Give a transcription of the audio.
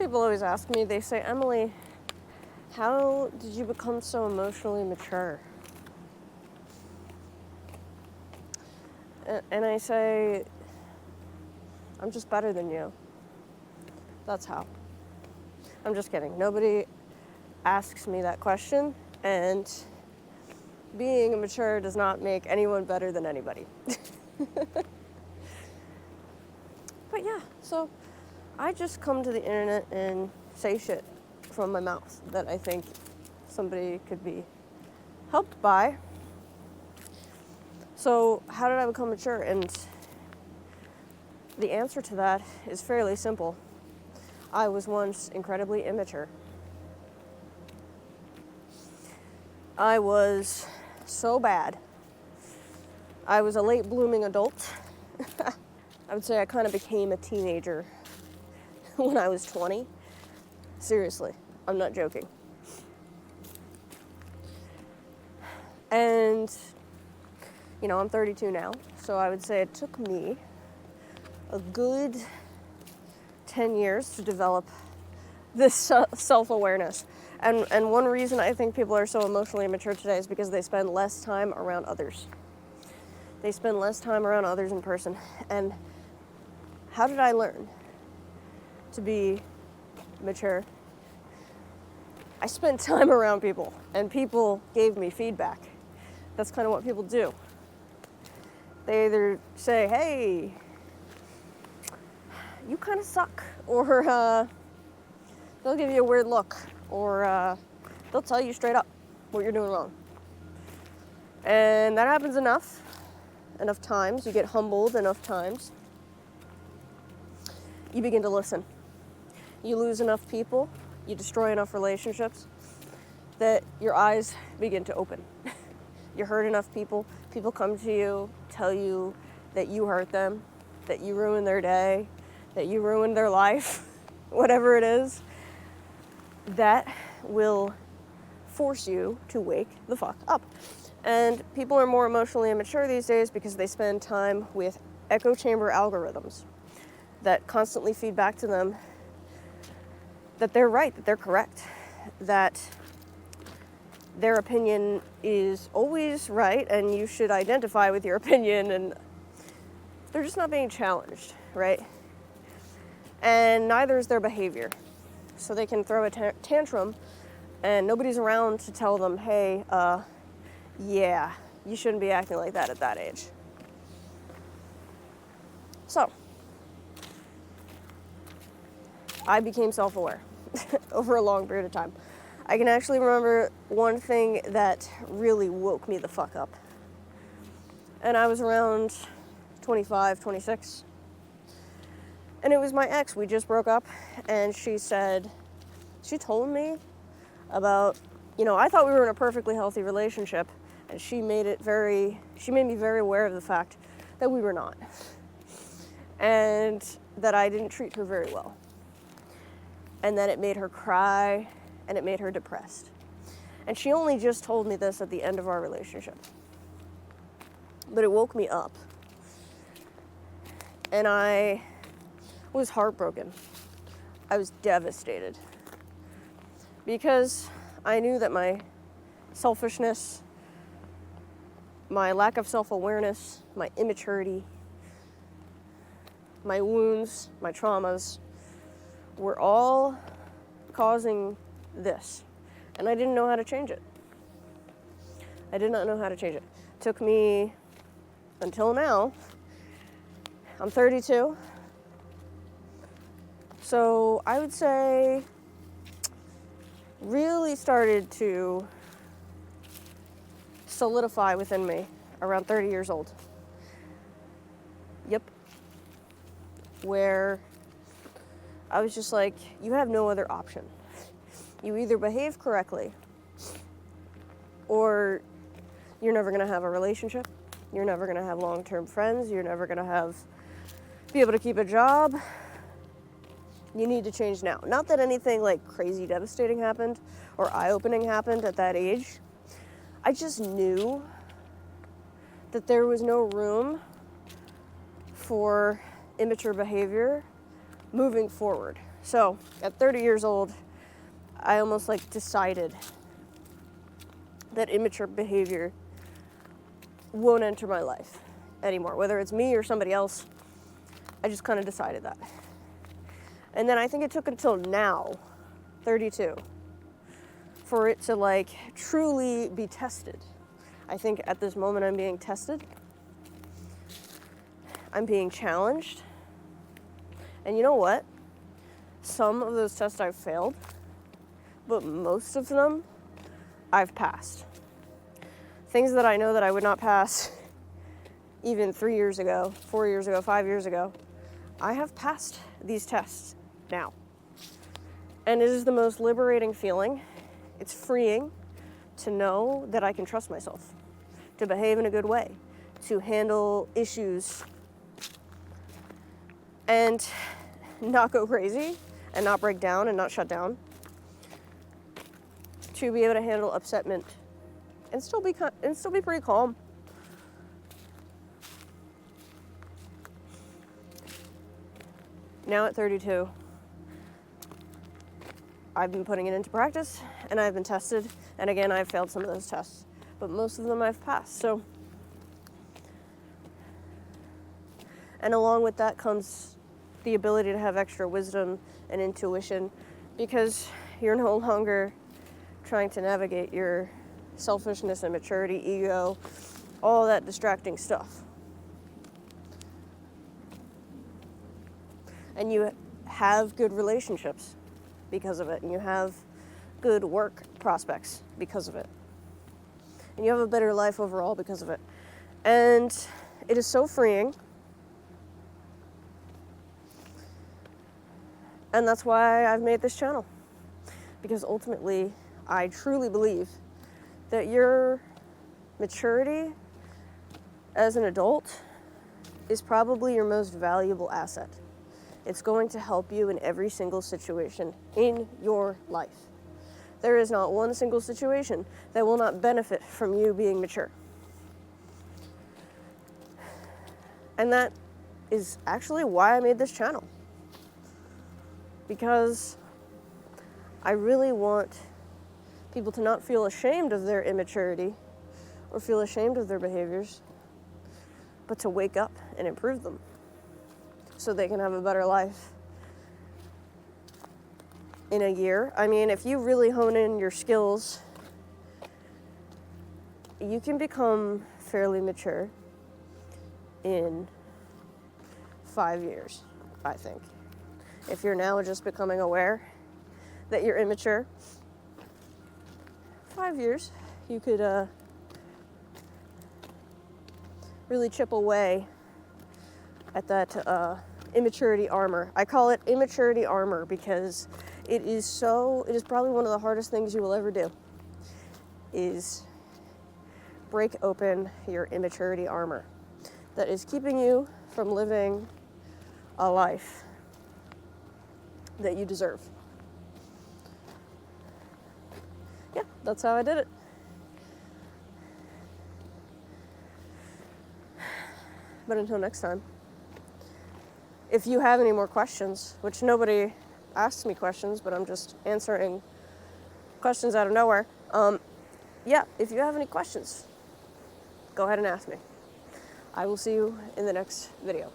People always ask me, they say, Emily, how did you become so emotionally mature? And I say, I'm just better than you. That's how. I'm just kidding. Nobody asks me that question, and being immature does not make anyone better than anybody. But yeah, so I just come to the internet and say shit from my mouth that I think somebody could be helped by. So how did I become mature? And the answer to that is fairly simple. I was once incredibly immature. I was so bad. I was a late blooming adult. I would say I kind of became a teenager when I was 20. Seriously, I'm not joking. And, you know, I'm 32 now, so I would say it took me a good 10 years to develop this self-awareness. And one reason I think people are so emotionally immature today is because they spend less time around others. They spend less time around others in person. And how did I learn to be mature? I spent time around people, and people gave me feedback. That's kind of what people do. They either say, hey, you kind of suck, or they'll give you a weird look, or they'll tell you straight up what you're doing wrong. And that happens enough times, you get humbled enough times, you begin to listen. You lose enough people, you destroy enough relationships, that your eyes begin to open. You hurt enough people, people come to you, tell you that you hurt them, that you ruined their day, that you ruined their life, whatever it is, that will force you to wake the fuck up. And people are more emotionally immature these days because they spend time with echo chamber algorithms that constantly feed back to them that they're right, that they're correct, that their opinion is always right and you should identify with your opinion, and they're just not being challenged, right? And neither is their behavior. So they can throw a tantrum and nobody's around to tell them, hey, yeah, you shouldn't be acting like that at that age. So, I became self-aware over a long period of time. I can actually remember one thing that really woke me the fuck up. And I was around 25, 26. And it was my ex. We just broke up, and she told me about, you know, I thought we were in a perfectly healthy relationship, and she made me very aware of the fact that we were not. And that I didn't treat her very well. And that it made her cry, and it made her depressed. And she only just told me this at the end of our relationship. But it woke me up. And I was heartbroken. I was devastated. Because I knew that my selfishness, my lack of self-awareness, my immaturity, my wounds, my traumas, were all causing this. And I didn't know how to change it. I did not know how to change it. It took me until now. I'm 32. So I would say really started to solidify within me around 30 years old. Yep. Where I was just like, you have no other option. You either behave correctly or you're never gonna have a relationship. You're never gonna have long-term friends. You're never gonna be able to keep a job. You need to change now. Not that anything like crazy devastating happened or eye-opening happened at that age. I just knew that there was no room for immature behavior moving forward So at 30 years old, I almost like decided that immature behavior won't enter my life anymore. Whether it's me or somebody else, I just kind of decided that. And then I think it took until now, 32, for it to like truly be tested. I think at this moment I'm being tested. I'm being challenged. And you know what? Some of those tests I've failed, but most of them I've passed. Things that I know that I would not pass even 3 years ago, 4 years ago, 5 years ago, I have passed these tests now. And it is the most liberating feeling. It's freeing to know that I can trust myself, to behave in a good way, to handle issues and not go crazy and not break down and not shut down, to be able to handle upsetment and still be pretty calm. Now at 32, I've been putting it into practice and I've been tested, and again I've failed some of those tests, but most of them I've passed. So, and along with that comes the ability to have extra wisdom and intuition, because you're no longer trying to navigate your selfishness, immaturity, ego, all that distracting stuff. And you have good relationships because of it, and you have good work prospects because of it, and you have a better life overall because of it. And it is so freeing. And that's why I've made this channel, because ultimately I truly believe that your maturity as an adult is probably your most valuable asset. It's going to help you in every single situation in your life. There is not one single situation that will not benefit from you being mature. And that is actually why I made this channel. Because I really want people to not feel ashamed of their immaturity or feel ashamed of their behaviors, but to wake up and improve them so they can have a better life in a year. I mean, if you really hone in your skills, you can become fairly mature in 5 years, I think. If you're now just becoming aware that you're immature, 5 years, you could really chip away at that immaturity armor. I call it immaturity armor because it is probably one of the hardest things you will ever do, is break open your immaturity armor that is keeping you from living a life that you deserve. Yeah, that's how I did it. But until next time, if you have any more questions, which nobody asks me questions, but I'm just answering questions out of nowhere. Yeah, if you have any questions, go ahead and ask me. I will see you in the next video.